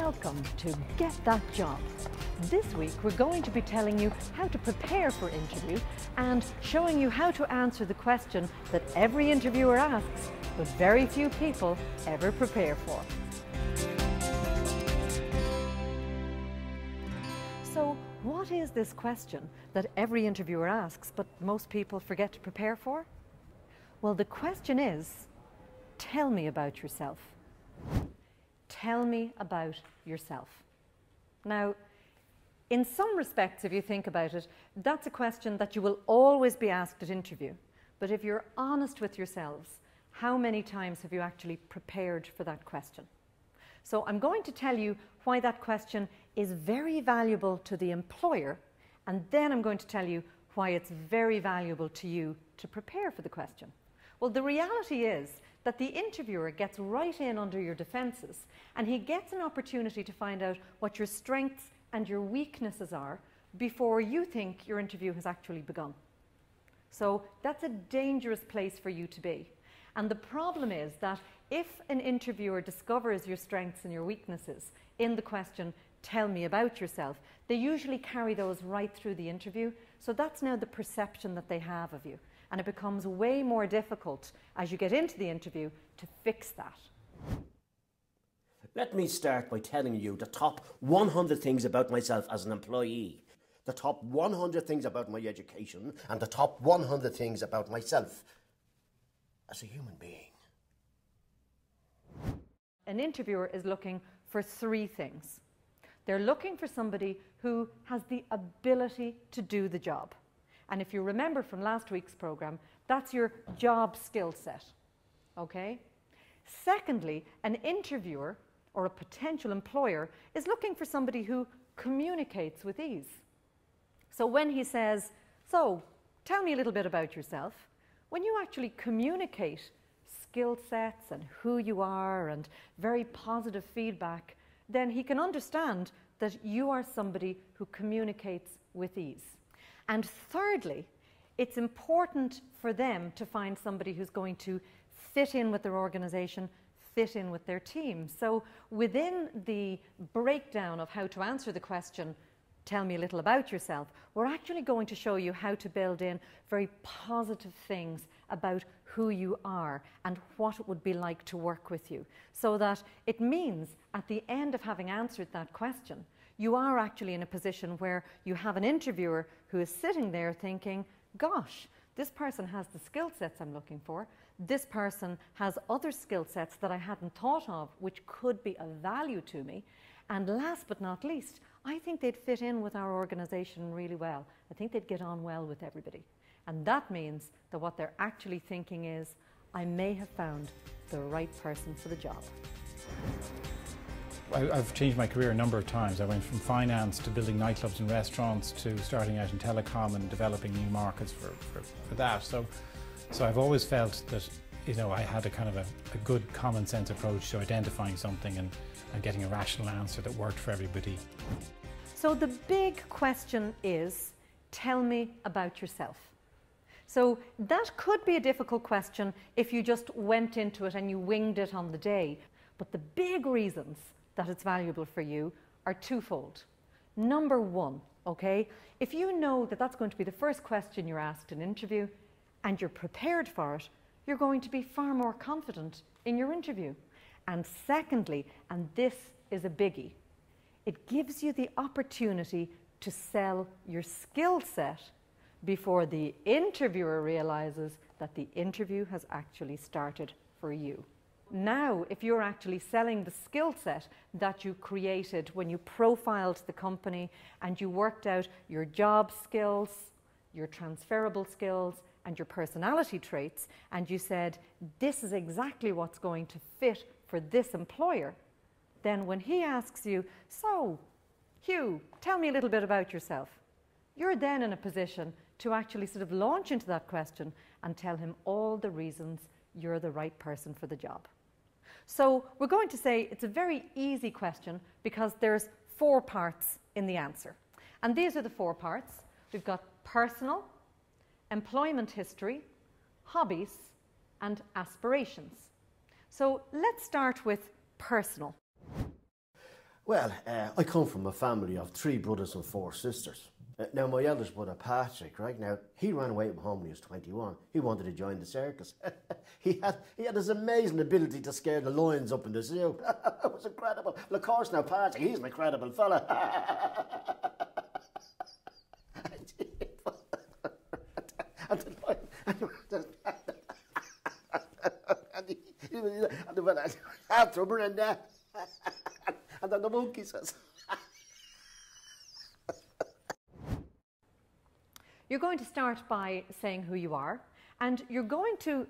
Welcome to Get That Job. This week we're going to be telling you how to prepare for interview and showing you how to answer the question that every interviewer asks, but very few people ever prepare for. So, what is this question that every interviewer asks, but most people forget to prepare for? Well, the question is, tell me about yourself. Tell me about yourself. Now, in some respects, if you think about it, that's a question that you will always be asked at interview. But if you're honest with yourselves, how many times have you actually prepared for that question? So I'm going to tell you why that question is very valuable to the employer, and then I'm going to tell you why it's very valuable to you to prepare for the question. Well, the reality is that the interviewer gets right in under your defences, and he gets an opportunity to find out what your strengths and your weaknesses are before you think your interview has actually begun. So that's a dangerous place for you to be. And the problem is that if an interviewer discovers your strengths and your weaknesses in the question, tell me about yourself, they usually carry those right through the interview. So that's now the perception that they have of you. And it becomes way more difficult as you get into the interview to fix that. Let me start by telling you the top 100 things about myself as an employee, the top 100 things about my education, and the top 100 things about myself as a human being. An interviewer is looking for three things. They're looking for somebody who has the ability to do the job. And if you remember from last week's program, that's your job skill set, okay? Secondly, an interviewer or a potential employer is looking for somebody who communicates with ease. So when he says, so tell me a little bit about yourself, when you actually communicate skill sets and who you are and very positive feedback, then he can understand that you are somebody who communicates with ease. And thirdly, it's important for them to find somebody who's going to fit in with their organization, fit in with their team. So within the breakdown of how to answer the question, tell me a little about yourself, we're actually going to show you how to build in very positive things about who you are and what it would be like to work with you. So that it means at the end of having answered that question, you are actually in a position where you have an interviewer who is sitting there thinking, gosh, this person has the skill sets I'm looking for. This person has other skill sets that I hadn't thought of, which could be of value to me. And last but not least, I think they'd fit in with our organization really well. I think they'd get on well with everybody. And that means that what they're actually thinking is, I may have found the right person for the job. I've changed my career a number of times. I went from finance to building nightclubs and restaurants to starting out in telecom and developing new markets for that. So I've always felt that, you know, I had a kind of a good common sense approach to identifying something and getting a rational answer that worked for everybody. So the big question is, tell me about yourself. So that could be a difficult question if you just went into it and you winged it on the day. But the big reasons that it's valuable for you are twofold. Number one, okay, if you know that that's going to be the first question you're asked in an interview and you're prepared for it, you're going to be far more confident in your interview. And secondly, and this is a biggie, it gives you the opportunity to sell your skill set before the interviewer realizes that the interview has actually started for you. Now, if you're actually selling the skill set that you created when you profiled the company and you worked out your job skills, your transferable skills, and your personality traits, and you said, this is exactly what's going to fit for this employer, then when he asks you, so, Hugh, tell me a little bit about yourself, you're then in a position to actually sort of launch into that question and tell him all the reasons you're the right person for the job. So we're going to say it's a very easy question because there's 4 parts in the answer. And these are the 4 parts. We've got personal, employment history, hobbies, and aspirations. So let's start with personal. Well, I come from a family of 3 brothers and 4 sisters. Now, my eldest brother, Patrick, right now, he ran away from home when he was 21. He wanted to join the circus. he had this amazing ability to scare the lions up in the zoo. It was incredible. Well, of course, now, Patrick, he's an incredible fella. And then the monkey says... You're going to start by saying who you are, and you're going to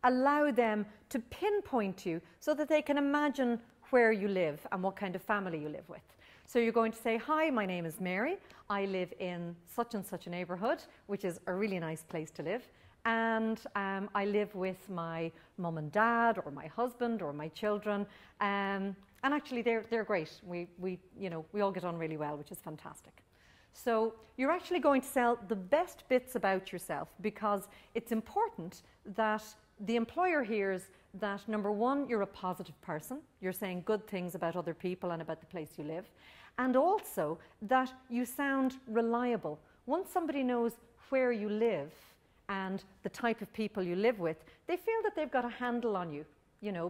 allow them to pinpoint you so that they can imagine where you live and what kind of family you live with. So you're going to say, hi, my name is Mary. I live in such and such a neighbourhood, which is a really nice place to live. And I live with my mum and dad, or my husband, or my children. And actually, they're great. We all get on really well, which is fantastic. So you're actually going to sell the best bits about yourself, because it's important that the employer hears that, number one, you're a positive person. You're saying good things about other people and about the place you live. And also that you sound reliable. Once somebody knows where you live and the type of people you live with, they feel that they've got a handle on you,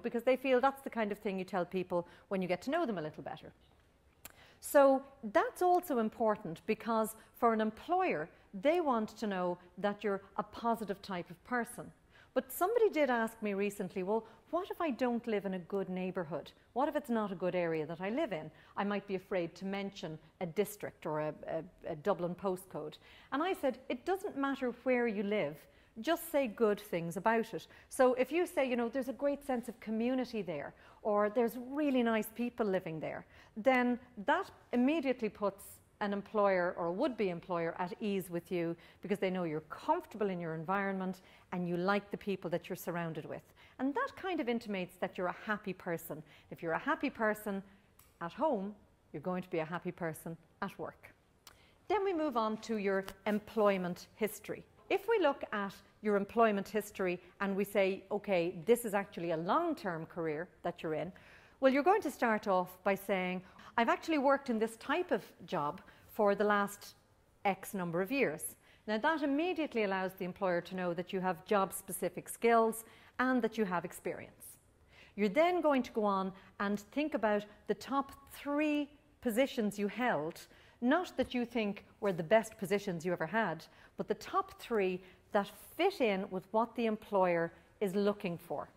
because they feel that's the kind of thing you tell people when you get to know them a little better. So that's also important, because for an employer, they want to know that you're a positive type of person. But somebody did ask me recently, well, what if I don't live in a good neighbourhood? What if it's not a good area that I live in? I might be afraid to mention a district or a Dublin postcode. And I said, it doesn't matter where you live, just say good things about it. So if you say, there's a great sense of community there, or there's really nice people living there, then that immediately puts an employer or a would-be employer at ease with you, because they know you're comfortable in your environment and you like the people that you're surrounded with. And that kind of intimates that you're a happy person. If you're a happy person at home, you're going to be a happy person at work. Then we move on to your employment history. If we look at your employment history and we say, okay, this is actually a long-term career that you're in, well, you're going to start off by saying, I've actually worked in this type of job for the last X number of years. Now, that immediately allows the employer to know that you have job-specific skills and that you have experience. You're then going to go on and think about the top 3 positions you held, not that you think were the best positions you ever had, but the top 3 that fit in with what the employer is looking for.